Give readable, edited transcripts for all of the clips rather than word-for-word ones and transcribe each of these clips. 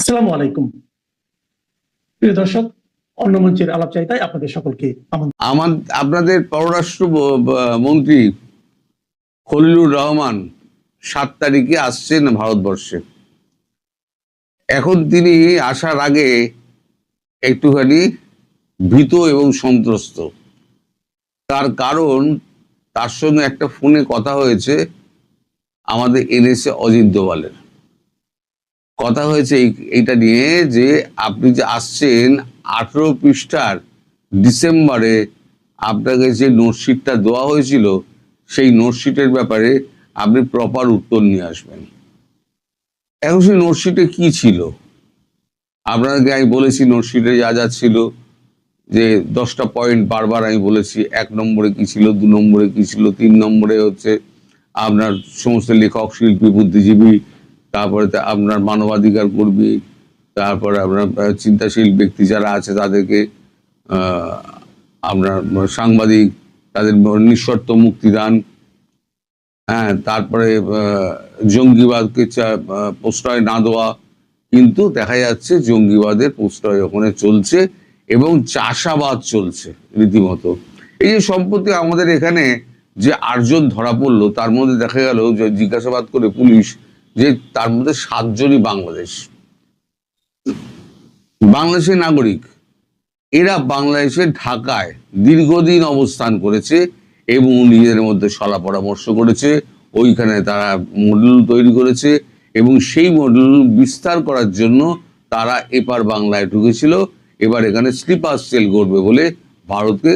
আসসালামু আলাইকুম প্রিয় দর্শক, অন্য মঞ্চের আলাপচারিতায় আপনাদের সকলকে আপনাদের পররাষ্ট্র মন্ত্রী খলিলুর রহমান 7 তারিখে আসছেন ভারতবর্ষে। এখন তিনি আসার আগে একটুখানি ভীত এবং সন্ত্রস্ত। তার কারণ তার সঙ্গে একটা ফোনে কথা হয়েছে আমাদের এনএসএ অজিত দোভালের। কথা হয়েছে এইটা নিয়ে যে আপনি যে আসছেন 18 পৃষ্ঠার ডিসেম্বরে আপনাকে যে নোটশিটটা দেওয়া হয়েছিল সেই নোটশিটের ব্যাপারে আপনি প্রপার উত্তর নিয়ে আসবেন। এখন সেই নোটশিটে কি ছিল আপনাকে আমি বলেছি, নোটশিটে যা যা ছিল যে 10টা পয়েন্ট বারবার আমি বলেছি। 1 নম্বরে কি ছিল, 2 নম্বরে কি ছিল, 3 নম্বরে হচ্ছে আপনার সমস্ত লেখক, শিল্পী, বুদ্ধিজীবী, তারপরে আপনার মানবাধিকার কর্মী, তারপরে আপনার চিন্তাশীল ব্যক্তি যারা আছে তাদেরকে, আপনার সাংবাদিক, তাদের নিঃশর্ত মুক্তিদান, হ্যাঁ, তারপরে জঙ্গিবাদকে প্রশ্রয় না দেওয়া। কিন্তু দেখা যাচ্ছে জঙ্গিবাদের প্রশ্রয় ওখানে চলছে এবং চাষাবাদ চলছে রীতিমতো। এই যে সম্প্রতি আমাদের এখানে যে 8 জন ধরা পড়লো, তার মধ্যে দেখা গেল যে জিজ্ঞাসাবাদ করে পুলিশ যে তার মধ্যে 7 জনই বাংলাদেশের নাগরিক। এরা বাংলাদেশের ঢাকায় দীর্ঘদিন অবস্থান করেছে এবং নিজেদের মধ্যে সলা পরামর্শ করেছে। ওইখানে তারা মডেল তৈরি করেছে এবং সেই মডেল বিস্তার করার জন্য তারা এপার বাংলায় ঢুকেছিল। এবার এখানে স্লিপার সেল করবে বলে ভারতকে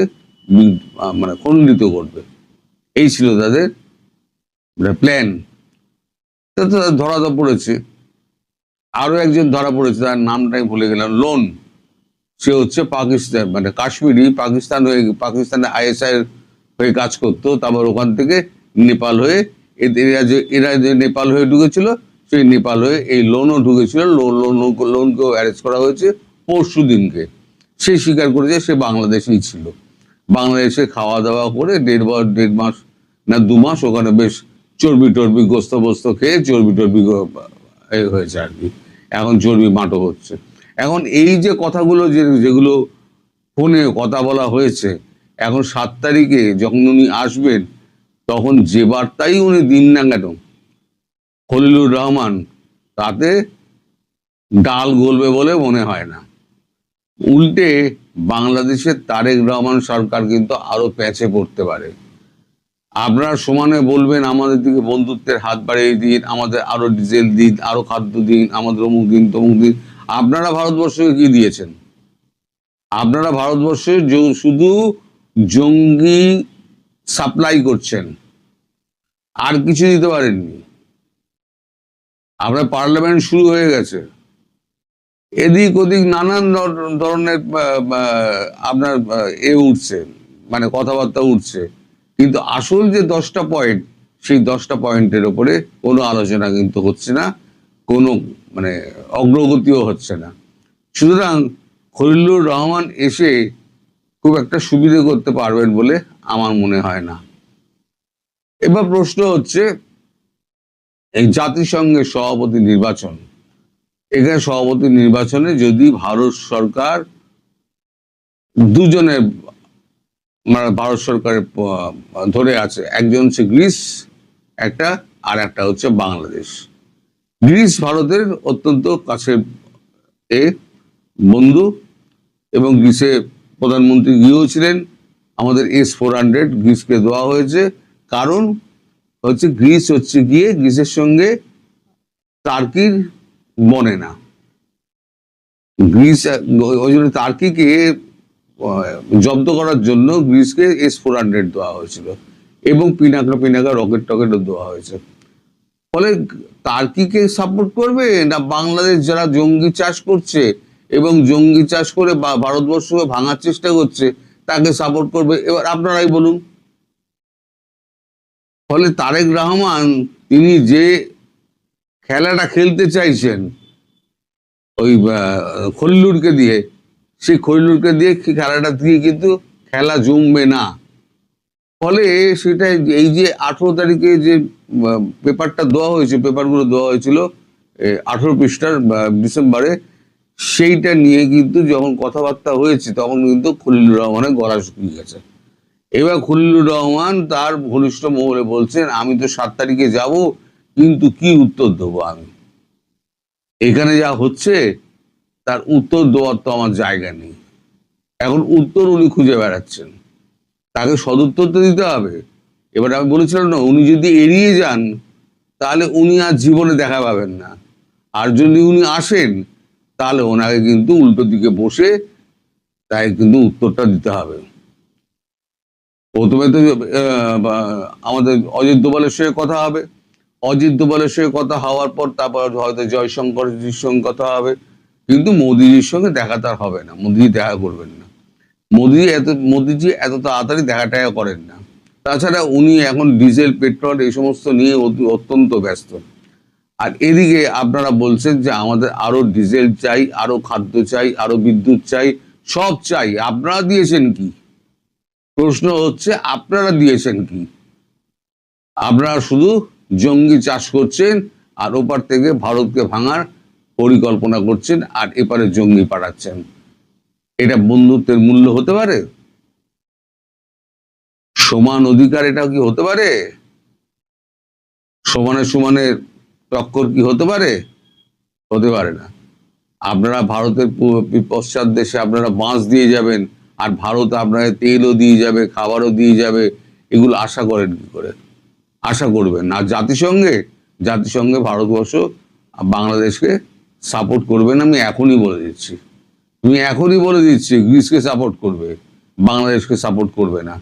মানে খণ্ডিত করবে, এই ছিল তাদের প্ল্যান। ধরা তো পড়েছে। আরো একজন ধরা পড়েছে, তার নামটাই ভুলে গেলাম, লোন। সে হচ্ছে পাকিস্তান, মানে কাশ্মীরি, পাকিস্তানে আইএসআই হয়ে কাজ করতো। তারপর ওখান থেকে নেপাল হয়ে, এরা যে নেপাল হয়ে ঢুকেছিল, সেই নেপাল হয়ে এই লোনও ঢুকেছিল। লোনকেও অ্যারেস্ট করা হয়েছে পরশু দিনকে। সে স্বীকার করেছে সে বাংলাদেশেই ছিল। বাংলাদেশে খাওয়া দাওয়া করে 1.5 মাস না 2 মাস ওখানে বেশ চর্বি টর্বি গোস্ত খেয়ে চর্বি টর্বি হয়েছে আর কি। এখন চর্বি মাটো হচ্ছে। এখন এই যে কথাগুলো যেগুলো ফোনে কথা বলা হয়েছে, এখন 7 তারিখে যখন উনি আসবেন, তখন যে বার্তাই উনি দিন না কেন খলিলুর রহমান, তাতে ডাল গলবে বলে মনে হয় না। উল্টে বাংলাদেশের তারেক রহমান সরকার কিন্তু আরো প্যাঁচে পড়তে পারে। আপনারা সমানে বলবেন আমাদের দিকে বন্ধুত্বের হাত বাড়িয়ে দিন, আমাদের আরো ডিজেল দিন, আরো খাদ্য দিন, আমাদের অমুক দিন তমুক দিন। আপনারা ভারতবর্ষকে কি দিয়েছেন? আপনারা ভারতবর্ষে শুধু জঙ্গি সাপ্লাই করছেন, আর কিছু দিতে পারেননি। আপনার পার্লামেন্ট শুরু হয়ে গেছে, এদিক ওদিক নানান ধরনের আপনার উঠছে, মানে কথাবার্তা উঠছে। কিন্তু আসল যে 10টা পয়েন্ট, সেই 10টা পয়েন্টের ওপরে কোনো আলোচনা কিন্তু হচ্ছে না, কোনো মানে অগ্রগতিও হচ্ছে না। সুতরাং খলিলুর রহমান এসে খুব একটা সুবিধে করতে পারবেন বলে আমার মনে হয় না। এবার প্রশ্ন হচ্ছে এই জাতিসংঘের সভাপতি নির্বাচন। এখানে সভাপতি নির্বাচনে যদি ভারত সরকার দুজনের, মানে ভারত সরকারের ধরে আছে, একজন হচ্ছে গ্রিস একটা, আর একটা হচ্ছে বাংলাদেশ। গ্রিস ভারতের অত্যন্ত কাছের বন্ধু এবং গ্রিসে প্রধানমন্ত্রী গিয়েছিলেন। আমাদের S-400 গ্রিসকে দেওয়া হয়েছে, কারণ হচ্ছে গ্রিস হচ্ছে গিয়ে গ্রিসের সঙ্গে টার্কির বনে না। গ্রিস ওই জন্য টার্কিকে জব্দ করার জন্য গ্রিসকে S-400 দেওয়া হয়েছিল এবং পিনাকা রকেট টকেটও দেওয়া হয়েছে। ফলে টার্কিকে সাপোর্ট করবে না বাংলাদেশ যারা জঙ্গি চাষ করছে এবং জঙ্গি চাষ করে ভারতবর্ষকে ভাঙার চেষ্টা করছে তাকে সাপোর্ট করবে? এবার আপনারাই বলুন। ফলে তারেক রহমান তিনি যে খেলাটা খেলতে চাইছেন ওই খলিলুরকে দিয়ে, সেই খলিলুরকে দিয়ে খেলাটা দিয়ে কিন্তু খেলা জমবে না। ফলে সেটা এই যে 18 তারিখে যে পেপারটা দেওয়া হয়েছে, পেপারগুলো দেওয়া হয়েছিল 18 পৃষ্ঠার ডিসেম্বরে, সেইটা নিয়ে কিন্তু যখন কথাবার্তা হয়েছে তখন কিন্তু খলিলুর রহমানের গলা শুকিয়ে গেছে। এবার খলিলুর রহমান তার ঘনিষ্ঠ মহলে বলছেন, আমি তো 7 তারিখে যাব, কিন্তু কি উত্তর দেবো আমি? এখানে যা হচ্ছে তার উত্তর দেওয়ার তো আমার জায়গা নেই। এখন উত্তর উনি খুঁজে বেড়াচ্ছেন, তাকে সদুত্তর তো দিতে হবে। এবার আমি বলেছিলাম না, উনি যদি এড়িয়ে যান তাহলে উনি আর জীবনে দেখা পাবেন না, আর যদি উনি আসেন তাহলে ওনাকে কিন্তু উল্টো দিকে বসে তাই কিন্তু উত্তরটা দিতে হবে। প্রথমে তো আমাদের অজিত দোভালের সঙ্গে কথা হবে, অজিত দোভালের সঙ্গে কথা হওয়ার পর তারপর হয়তো জয়শঙ্করজির সঙ্গে কথা হবে, কিন্তু মোদিজির সঙ্গে দেখা তার হবে না। মোদিজি দেখা করবেন না, মোদিজি এত তাড়াতাড়ি দেখা টাকা করেন না। তাছাড়া উনি এখন ডিজেল, পেট্রোল এই সমস্ত নিয়ে অত্যন্ত ব্যস্ত। আর এদিকে আপনারা বলছেন যে আমাদের আরো ডিজেল চাই, আরো খাদ্য চাই, আরো বিদ্যুৎ চাই, সব চাই। আপনারা দিয়েছেন কি? প্রশ্ন হচ্ছে আপনারা দিয়েছেন কি? আপনারা শুধু জঙ্গি চাষ করছেন আর ওপার থেকে ভারতকে ভাঙার পরিকল্পনা করছেন আর এপারে জঙ্গি পাঠাচ্ছেন। এটা বন্ধুত্বের মূল্য হতে পারে? সমান অধিকার এটা কি হতে পারে? সমানে সমানের টক্কর কি হতে পারে? হতে পারে না। আপনারা ভারতের পশ্চাৎ দেশে আপনারা বাঁশ দিয়ে যাবেন, আর ভারত আপনাকে তেলও দিয়ে যাবে, খাবারও দিয়ে যাবে, এগুলো আশা করেন কি করে? আশা করবেন না। জাতিসংঘে ভারতবর্ষ বাংলাদেশকে সাপোর্ট করবেন। আমি এখনই বলে দিচ্ছি, গ্রিসকে সাপোর্ট করবে, বাংলাদেশকে সাপোর্ট করবে না।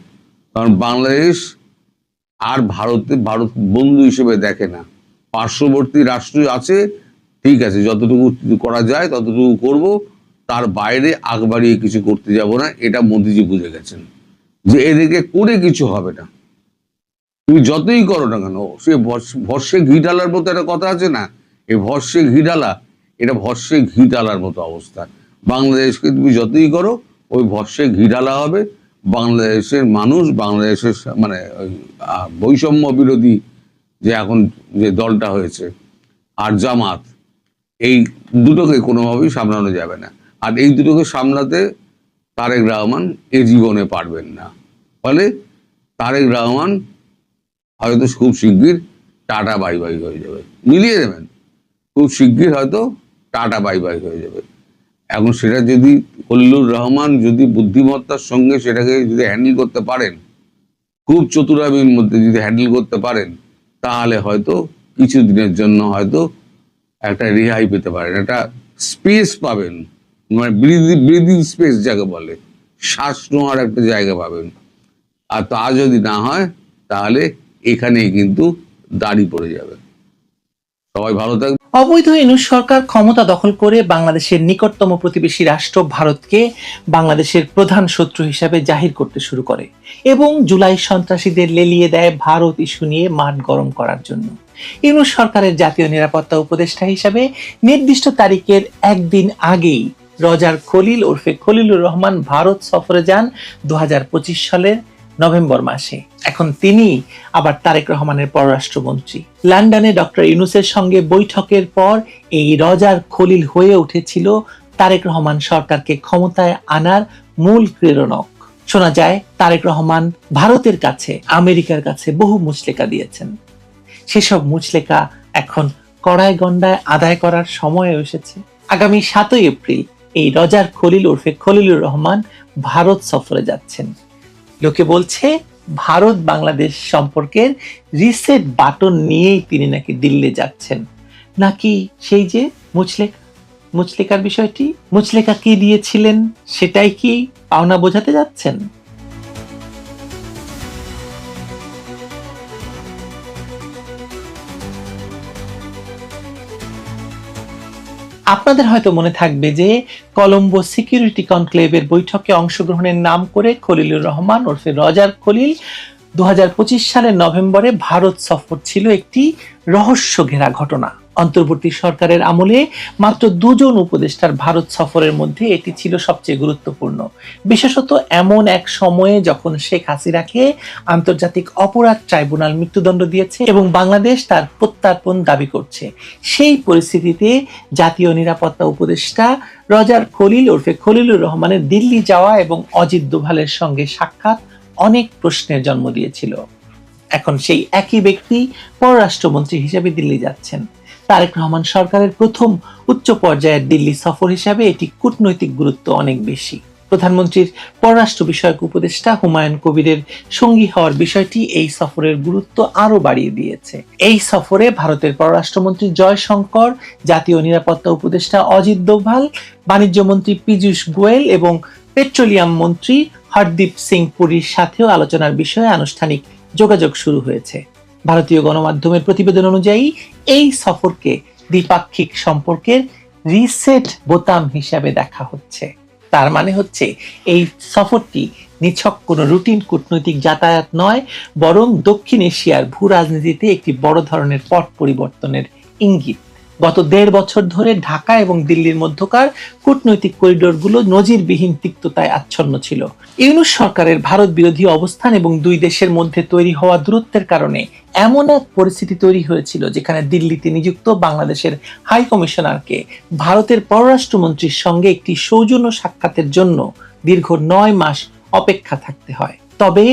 কারণ বাংলাদেশ আর ভারত বন্ধু হিসেবে দেখে না। পার্শ্ববর্তী রাষ্ট্র আছে, ঠিক আছে, যতটুকু করা যায় ততটুকু করব, তার বাইরে আগ বাড়িয়ে কিছু করতে যাব না। এটা মোদিজি বুঝে গেছেন যে এদিকে করে কিছু হবে না। তুমি যতই করো না কেন, সে ভর্ষে ঘি ঢালার মতো একটা কথা আছে না, এই ভর্ষে ঘি ঢালা, এটা ভর্ষে ঘি ঢালার মতো অবস্থা। বাংলাদেশকে তুমি যতই করো ওই ভর্ষে ঘি ঢালা হবে। বাংলাদেশের মানুষ, বাংলাদেশের মানে বৈষম্য বিরোধী যে এখন যে দলটা হয়েছে আর জামাত, এই দুটোকে কোনোভাবেই সামলানো যাবে না। আর এই দুটোকে সামলাতে তারেক রহমান এ জীবনে পারবেন না। ফলে তারেক রহমান হয়তো খুব শিগগির টাটা বাই বাই হয়ে যাবে, মিলিয়ে দেবেন, খুব শিগগির হয়তো টাটা বাই বাই হয়ে যাবে। এখন সেটা যদি খলিলুর রহমান যদি বুদ্ধিমত্তার সঙ্গে সেটাকে যদি হ্যান্ডেল করতে পারেন, খুব চতুরামির মধ্যে যদি হ্যান্ডেল করতে পারেন, তাহলে হয়তো কিছু দিনের জন্য হয়তো একটা রেহাই পেতে পারেন, একটা স্পেস পাবেন, মানে ব্রিদিং স্পেস যাকে বলে, শ্বাস নেওয়ার একটা জায়গা পাবেন। আর তা যদি না হয় তাহলে এখানেই কিন্তু দাড়ি পড়ে যাবে। সবাই ভালো থাকবে। অবৈধ ইউনূস সরকার ক্ষমতা দখল করে বাংলাদেশের নিকটতম প্রতিবেশী রাষ্ট্র ভারতকে বাংলাদেশের প্রধান শত্রু হিসাবে জাহির করতে শুরু করে এবং জুলাই সন্ত্রাসীদের লেলিয়ে দেয় ভারত ইস্যু নিয়ে মাঠ গরম করার জন্য। ইউনূস সরকারের জাতীয় নিরাপত্তা উপদেষ্টা হিসাবে নির্দিষ্ট তারিখের একদিন আগেই রজার খলিল ওরফে খলিলুর রহমান ভারত সফরে যান 2025 সালের নভেম্বর মাসে। এখন তিনি আবার তারেক রহমানের পররাষ্ট্রমন্ত্রী। লন্ডনে ডক্টর ইউনূসের সঙ্গে বৈঠকের পর এই রজার খলিল হয়ে উঠেছিল তারেক রহমান সরকারকে ক্ষমতায় আনার মূল প্রেরণক। শোনা যায় তারেক রহমান ভারতের কাছে, আমেরিকার কাছে বহু মুচলেকা দিয়েছেন। সেসব মুচলেকা এখন কড়ায় গন্ডায় আদায় করার সময় এসেছে। আগামী 7 এপ্রিল এই রজার খলিল ওরফে খলিলুর রহমান ভারত সফরে যাচ্ছেন। লোকে বলছে ভারত বাংলাদেশ সম্পর্কের রিসেট বাটন নিয়েই তিনি নাকি দিল্লি যাচ্ছেন। নাকি সেই যে মুচলেকার বিষয়টি, মুচলেকা কি দিয়েছিলেন সেটাই কি পাওনা বোঝাতে যাচ্ছেন? আপনাদের হয়তো মনে থাকবে যে কলম্বো সিকিউরিটি কনক্লেভের বৈঠকে অংশগ্রহণের নাম করে খলিলুর রহমান ওরফে রজার খলিল 2025 সালের নভেম্বরে ভারত সফর ছিল একটি রহস্য ঘেরা ঘটনা। অন্তর্বর্তী সরকারের আমলে মাত্র 2 জন উপদেষ্টার ভারত সফরের মধ্যে এটি ছিল সবচেয়ে গুরুত্বপূর্ণ, বিশেষত এমন এক সময়ে যখন শেখ হাসিনাকে আন্তর্জাতিক অপরাধ ট্রাইব্যুনাল মৃত্যুদণ্ড দিয়েছে এবং বাংলাদেশ তার প্রত্যর্পণ দাবি করছে। সেই পরিস্থিতিতে জাতীয় নিরাপত্তা উপদেষ্টা রজার খলিল ওরফে খলিলুর রহমানের দিল্লি যাওয়া এবং অজিত দোভালের সঙ্গে সাক্ষাৎ অনেক প্রশ্নের জন্ম দিয়েছিল। এখন সেই একই ব্যক্তি পররাষ্ট্রমন্ত্রী হিসেবে দিল্লি যাচ্ছেন। তারেক রহমান সরকারের প্রথম উচ্চ পর্যায়ের দিল্লি সফর হিসাবে এটি কূটনৈতিক গুরুত্ব অনেক বেশি। প্রধানমন্ত্রীর পররাষ্ট্র বিষয়ক উপদেষ্টা হুমায়ুন কবিরের সঙ্গী হওয়ার বিষয়টি এই সফরের গুরুত্ব আরো বাড়িয়ে দিয়েছে। এই সফরে ভারতের পররাষ্ট্রমন্ত্রী জয়শঙ্কর, জাতীয় নিরাপত্তা উপদেষ্টা অজিত দোভাল, বাণিজ্য মন্ত্রী পীযূষ গোয়েল এবং পেট্রোলিয়াম মন্ত্রী হরদীপ সিং পুরীর সাথেও আলোচনার বিষয়ে আনুষ্ঠানিক যোগাযোগ শুরু হয়েছে। ভারতীয় গণমাধ্যমের প্রতিবেদন অনুযায়ী এই সফরকে দ্বিপাক্ষিক সম্পর্কের রিসেট বোতাম হিসাবে দেখা হচ্ছে। তার মানে হচ্ছে এই সফরটি নিছক কোনো রুটিন কূটনৈতিক যাতায়াত নয়, বরং দক্ষিণ এশিয়ার ভূ রাজনীতিতে একটি বড় ধরনের পট পরিবর্তনের ইঙ্গিত। গত 1.5 বছর ধরে ঢাকা এবং দিল্লির মধ্যকার কূটনৈতিক করিডোরগুলো নজিরবিহীন তিক্ততায় আচ্ছন্ন ছিল। ইউনূস সরকারের ভারত বিরোধী অবস্থান এবং দুই দেশের মধ্যে তৈরি হওয়া দূরত্বের কারণে এমন এক পরিস্থিতি তৈরি হয়েছিল যেখানে দিল্লিতে নিযুক্ত বাংলাদেশের হাই কমিশনারকে ভারতের পররাষ্ট্রমন্ত্রীর সঙ্গে একটি সৌজন্য সাক্ষাতের জন্য দীর্ঘ 9 মাস অপেক্ষা থাকতে হয়। তবে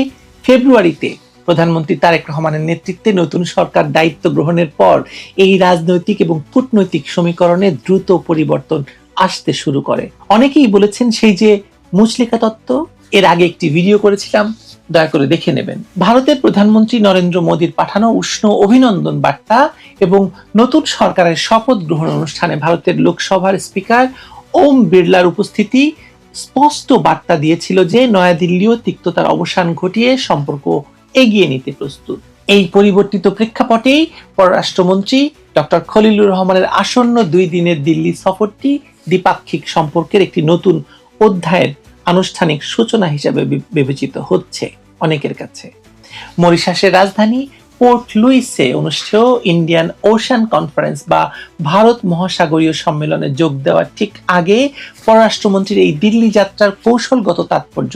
ফেব্রুয়ারিতে প্রধানমন্ত্রী তারেক রহমানের নেতৃত্বে নতুন সরকার দায়িত্ব গ্রহণের পর এই রাজনৈতিক এবং কূটনৈতিক সমীকরণে দ্রুত পরিবর্তন আসতে শুরু করে। অনেকেই বলেছেন সেই যে মুচলেকা তত্ত্ব, এর আগে একটি ভিডিও করেছিলাম, দয়া করে দেখে নেবেন। ভারতের প্রধানমন্ত্রী নরেন্দ্র মোদীর পাঠানো উষ্ণ অভিনন্দন বার্তা এবং নতুন সরকারের শপথ গ্রহণ অনুষ্ঠানে ভারতের লোকসভার স্পিকার ওম বিড়লার উপস্থিতি স্পষ্ট বার্তা দিয়েছিল যে নয়াদিল্লিও তিক্ততার অবসান ঘটিয়ে সম্পর্ক এগিয়ে নিতে প্রস্তুত। এই পরিবর্তিত প্রেক্ষাপটেই পররাষ্ট্রমন্ত্রী ডক্টর খলিলুর রহমানের আসন্ন 2 দিনের দিল্লি সফরটি দ্বিপাক্ষিক সম্পর্কের একটি নতুন অধ্যায়ের আনুষ্ঠানিক সূচনা হিসেবে বিবেচিত হচ্ছে অনেকের কাছে। মরিশাসের রাজধানী পোর্ট লুইসে অনুষ্ঠেয় ইন্ডিয়ান ওশান কনফারেন্স বা ভারত মহাসাগরীয় সম্মেলনে যোগ দেওয়ার ঠিক আগে পররাষ্ট্রমন্ত্রীর এই দিল্লি যাত্রার কৌশলগত তাৎপর্য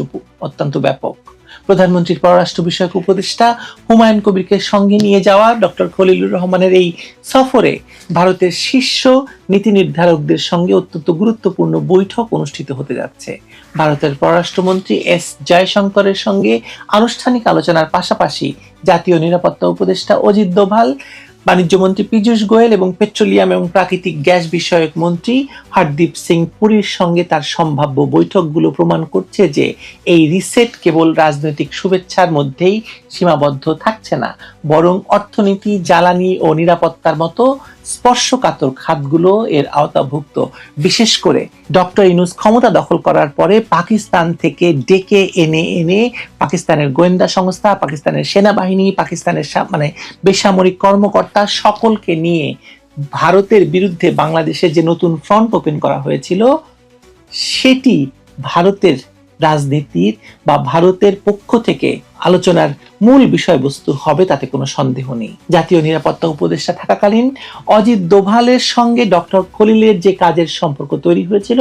অত্যন্ত ব্যাপক। প্রধানমন্ত্রীর পররাষ্ট্র বিষয়ক উপদেষ্টা হুমায়ুন কবিরকে সঙ্গে নিয়ে যাওয়া ডক্টর খলিলুর রহমানের এই সফরে ভারতের শীর্ষ নীতি নির্ধারকদের সঙ্গে অত্যন্ত গুরুত্বপূর্ণ বৈঠক অনুষ্ঠিত হতে যাচ্ছে। ভারতের পররাষ্ট্রমন্ত্রী এস জয়শঙ্করের সঙ্গে আনুষ্ঠানিক আলোচনার পাশাপাশি জাতীয় নিরাপত্তা উপদেষ্টা অজিত দোভাল, বাণিজ্য মন্ত্রী পীযূষ গোয়েল এবং পেট্রোলিয়াম এবং প্রাকৃতিক গ্যাস বিষয়ক মন্ত্রী হরদীপ সিং পুরীর সঙ্গে তার সম্ভাব্য বৈঠকগুলো প্রমাণ করছে যে এই রিসেট কেবল রাজনৈতিক শুভেচ্ছার মধ্যেই সীমাবদ্ধ থাকছে না, বরং অর্থনীতি, জ্বালানি ও নিরাপত্তার মতো স্পর্শকাতর খাতগুলো এর আওতাভুক্ত। বিশেষ করে ডক্টর ইউনূস ক্ষমতা দখল করার পরে পাকিস্তান থেকে ডেকে এনে পাকিস্তানের গোয়েন্দা সংস্থা, পাকিস্তানের সেনাবাহিনী, পাকিস্তানের বেসামরিক কর্মকর্তা সকলকে নিয়ে ভারতের বিরুদ্ধে বাংলাদেশে যে নতুন ফ্রন্ট ওপেন করা হয়েছিল সেটি ভারতের রাজনীতির বা ভারতের পক্ষ থেকে আলোচনার মূল বিষয়বস্তু হবে, তাতে কোনো সন্দেহ নেই। জাতীয় নিরাপত্তা উপদেষ্টা থাকাকালীন অজিত দোভালের সঙ্গে ডক্টর খলিলের যে কাজের সম্পর্ক তৈরি হয়েছিল,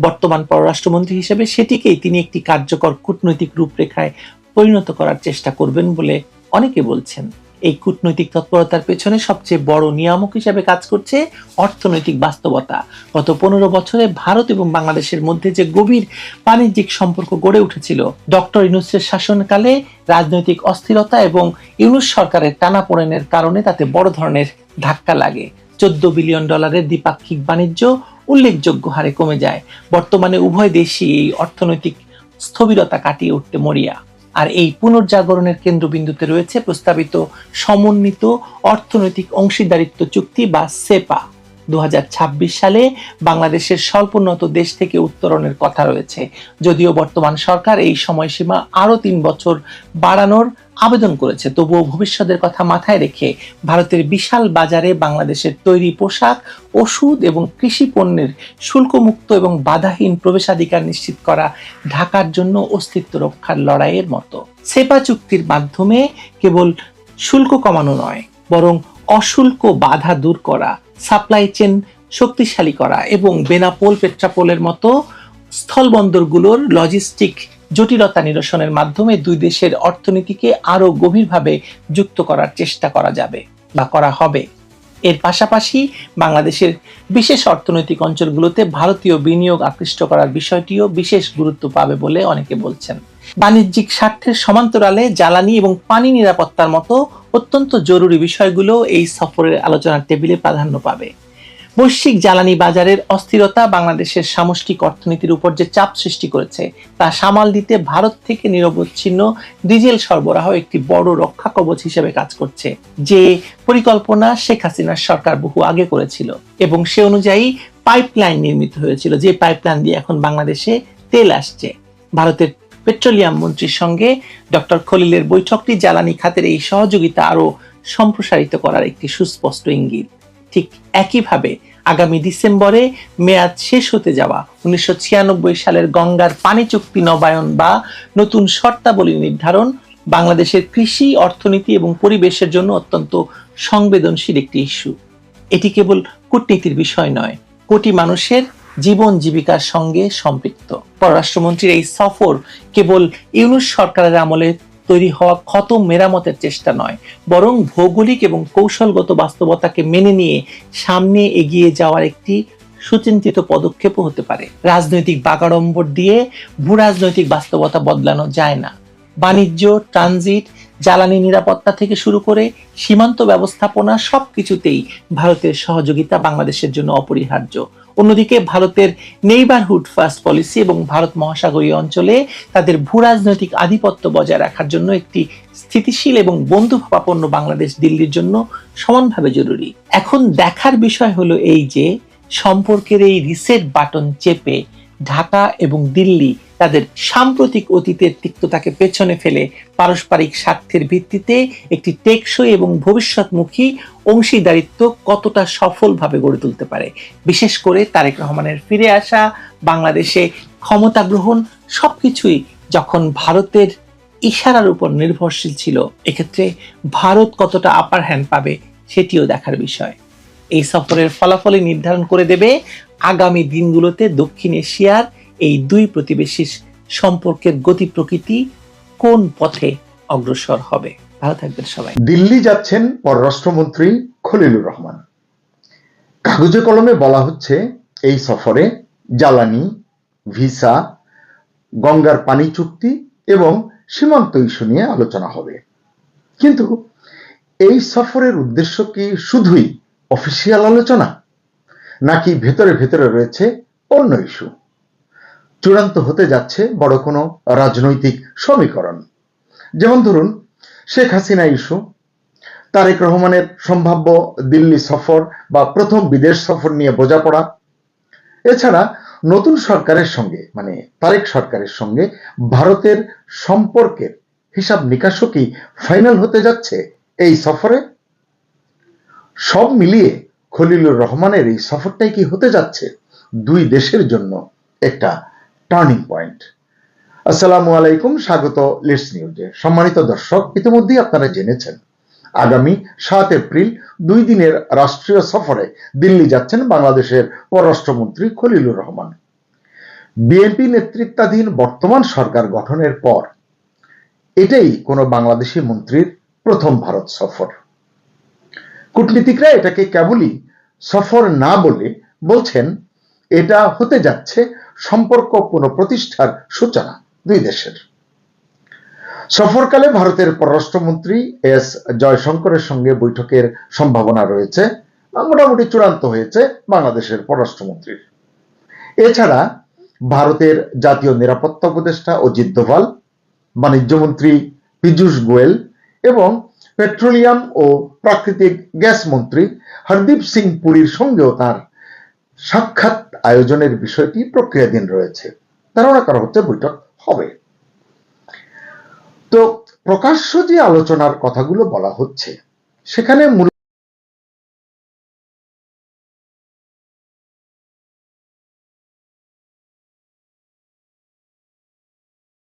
বর্তমান পররাষ্ট্রমন্ত্রী হিসেবে সেটিকেই তিনি একটি কার্যকর কূটনৈতিক রূপরেখায় পরিণত করার চেষ্টা করবেন বলে অনেকে বলছেন। এই কূটনৈতিক তৎপরতার পেছনে সবচেয়ে বড় নিয়ামক হিসেবে কাজ করছে অর্থনৈতিক বাস্তবতা। গত 15 বছরে ভারত এবং বাংলাদেশের মধ্যে যে গভীর বাণিজ্যিক সম্পর্ক গড়ে উঠেছিল, ডক্টর ইউনূসের শাসনকালে রাজনৈতিক অস্থিরতা এবং ইউনূস সরকারের টানাপোড়েনের কারণে তাতে বড় ধরনের ধাক্কা লাগে। $14 বিলিয়ন দ্বিপাক্ষিক বাণিজ্য উল্লেখযোগ্য হারে কমে যায়। বর্তমানে উভয় দেশই এই অর্থনৈতিক স্থবিরতা কাটিয়ে উঠতে মরিয়া। আর এই পুনর্জাগরণের কেন্দ্রবিন্দুতে রয়েছে প্রস্তাবিত সমন্বিত অর্থনৈতিক অংশীদারিত্ব চুক্তি বা সেপা। 2026 সালে বাংলাদেশের স্বল্পোন্নত দেশ থেকে উত্তরণের কথা রয়েছে, যদিও বর্তমান সরকার এই সময়সীমা আরো 3 বছর বাড়ানোর আবেদন করেছে। তবুও ভবিষ্যতের কথা মাথায় রেখে ভারতের বিশাল বাজারে বাংলাদেশের তৈরি পোশাক, ওষুধ এবং কৃষি পণ্যের শুল্কমুক্ত এবং বাধাহীন প্রবেশাধিকার নিশ্চিত করা ঢাকার জন্য অস্তিত্ব রক্ষার লড়াইয়ের মতো। সেপা চুক্তির মাধ্যমে কেবল শুল্ক কমানো নয়, বরং অশুল্ক বাধা দূর করা, সাপ্লাই চেন শক্তিশালী করা এবং বেনাপোল পেট্রাপোলের মতো স্থলবন্দরগুলোর লজিস্টিক জটিলতা নিরসনের মাধ্যমে দুই দেশের অর্থনীতিকে আরো গভীরভাবে যুক্ত করার চেষ্টা করা যাবে বা করা হবে। এর পাশাপাশি বাংলাদেশের বিশেষ অর্থনৈতিক অঞ্চলগুলোতে ভারতীয় বিনিয়োগ আকৃষ্ট করার বিষয়টিও বিশেষ গুরুত্ব পাবে বলে অনেকে বলছেন। বাণিজ্যিক স্বার্থের সমান্তরালে জ্বালানি এবং পানি নিরাপত্তার মতো অত্যন্ত জরুরি বিষয়গুলো এই সফরের আলোচনার টেবিলে প্রাধান্য পাবে। বৈশ্বিক জ্বালানি বাজারের অস্থিরতা বাংলাদেশের সামষ্টিক অর্থনীতির উপর যে চাপ সৃষ্টি করেছে তা সামাল দিতে ভারত থেকে নিরবচ্ছিন্ন ডিজেল সরবরাহ একটি বড় রক্ষা কবচ হিসেবে কাজ করছে, যে পরিকল্পনা শেখ হাসিনার সরকার বহু আগে করেছিল এবং সে অনুযায়ী পাইপলাইন নির্মিত হয়েছিল, যে পাইপলাইন দিয়ে এখন বাংলাদেশে তেল আসছে। ভারতের পেট্রোলিয়াম মন্ত্রীর সঙ্গে ডক্টর খলিলের বৈঠকটি জ্বালানি খাতের এই সহযোগিতা আরো সম্প্রসারিত করার একটি সুস্পষ্ট ইঙ্গিত। ঠিক একইভাবে আগামী ডিসেম্বরে মেয়াদ শেষ হতে যাওয়া 1996 সালের গঙ্গার পানি চুক্তি নবায়ন বা নতুন শর্তাবলী নির্ধারণ বাংলাদেশের কৃষি, অর্থনীতি এবং পরিবেশের জন্য অত্যন্ত সংবেদনশীল একটি ইস্যু। এটি কেবল কূটনীতির বিষয় নয়, কোটি মানুষের জীবন জীবিকার সঙ্গে সম্পৃক্ত। পররাষ্ট্রমন্ত্রীর এই সফর কেবল ইউনূস সরকারের আমলে তৈরি হওয়া ক্ষত মেরামতের চেষ্টা নয়, বরং ভৌগোলিক এবং কৌশলগত বাস্তবতাকে মেনে নিয়ে সামনে এগিয়ে যাওয়ার একটি সুচিন্তিত পদক্ষেপও হতে পারে। রাজনৈতিক বাগাড়ম্বর দিয়ে ভূ রাজনৈতিক বাস্তবতা বদলানো যায় না। বাণিজ্য, ট্রানজিট, জ্বালানি নিরাপত্তা থেকে শুরু করে সীমান্ত ব্যবস্থাপনা সবকিছুতেই ভারতের সহযোগিতা বাংলাদেশের জন্য অপরিহার্য। অন্যদিকে ভারতের নেইবারহুড ফার্স্ট পলিসি এবং ভারত মহাসাগরীয় অঞ্চলে তাদের ভূ রাজনৈতিক আধিপত্য বজায় রাখার জন্য একটি স্থিতিশীল এবং বন্ধুভাবাপন্ন বাংলাদেশ দিল্লির জন্য সমানভাবে জরুরি। এখন দেখার বিষয় হলো এই যে সম্পর্কের এই রিসেট বাটন চেপে ঢাকা এবং দিল্লি তাদের সাম্প্রতিক অতীতের তিক্ততাকে পেছনে ফেলে পারস্পরিক স্বার্থের ভিত্তিতে একটি টেকসই এবং ভবিষ্যৎমুখী অংশীদারিত্ব কতটা সফলভাবে গড়ে তুলতে পারে। বিশেষ করে তারেক রহমানের ফিরে আসা, বাংলাদেশে ক্ষমতা গ্রহণ সবকিছুই যখন ভারতের ইশারার উপর নির্ভরশীল ছিল, এক্ষেত্রে ভারত কতটা আপার হ্যান্ড পাবে সেটিও দেখার বিষয়। এই সফরের ফলাফলই নির্ধারণ করে দেবে আগামী দিনগুলোতে দক্ষিণ এশিয়ার এই দুই প্রতিবেশীর সম্পর্কের গতি প্রকৃতি কোন পথে অগ্রসর হবে। ভালো থাকবেন সবাই। দিল্লি যাচ্ছেন পররাষ্ট্রমন্ত্রী খলিলুর রহমান। কাগজে কলমে বলা হচ্ছে এই সফরে জ্বালানি, ভিসা, গঙ্গার পানি চুক্তি এবং সীমান্ত ইস্যু নিয়ে আলোচনা হবে। কিন্তু এই সফরের উদ্দেশ্য কি শুধুই অফিসিয়াল আলোচনা, নাকি ভেতরে ভেতরে রয়েছে অন্য ইস্যু? চূড়ান্ত হতে যাচ্ছে বড় কোনো রাজনৈতিক সমীকরণ। যেমন ধরুন শেখ হাসিনা ইস্যু, তারেক রহমানের সম্ভাব্য দিল্লি সফর বা প্রথম বিদেশ সফর নিয়ে বোঝাপড়া। এছাড়া নতুন সরকারের সঙ্গে মানে তারেক সরকারের সঙ্গে ভারতের সম্পর্কের হিসাব নিকাশও কি ফাইনাল হতে যাচ্ছে এই সফরে? সব মিলিয়ে খলিলুর রহমানের এই সফরটাই কি হতে যাচ্ছে দুই দেশের জন্য একটা টার্নিং পয়েন্ট? আসসালামু আলাইকুম, স্বাগত লিডস নিউজে। সম্মানিত দর্শক, ইতিমধ্যেই আপনারা জেনেছেন আগামী 7 এপ্রিল 2 দিনের রাষ্ট্রীয় সফরে দিল্লি যাচ্ছেন বাংলাদেশের পররাষ্ট্রমন্ত্রী খলিলুর রহমান। বিএনপি নেতৃত্বাধীন বর্তমান সরকার গঠনের পর এটাই কোনো বাংলাদেশি মন্ত্রীর প্রথম ভারত সফর। কূটনীতিকরা এটাকে কেবলই সফর না বলে বলছেন এটা হতে যাচ্ছে সম্পর্ক পুনঃপ্রতিষ্ঠার সূচনা দুই দেশের। সফরকালে ভারতের পররাষ্ট্রমন্ত্রী এস জয়শঙ্করের সঙ্গে বৈঠকের সম্ভাবনা রয়েছে, মোটামুটি চূড়ান্ত হয়েছে বাংলাদেশের পররাষ্ট্রমন্ত্রীর। এছাড়া ভারতের জাতীয় নিরাপত্তা উপদেষ্টা অজিত দোভাল, বাণিজ্যমন্ত্রী পীযূষ গোয়েল এবং পেট্রোলিয়াম ও প্রাকৃতিক গ্যাস মন্ত্রী হরদীপ সিং পুরীর সঙ্গেও তার সাক্ষাৎ আয়োজনের বিষয়টি প্রক্রিয়াধীন রয়েছে। ধারণা করা হচ্ছে বৈঠক হবে। তো প্রকাশ্য যে আলোচনার কথাগুলো বলা হচ্ছে সেখানে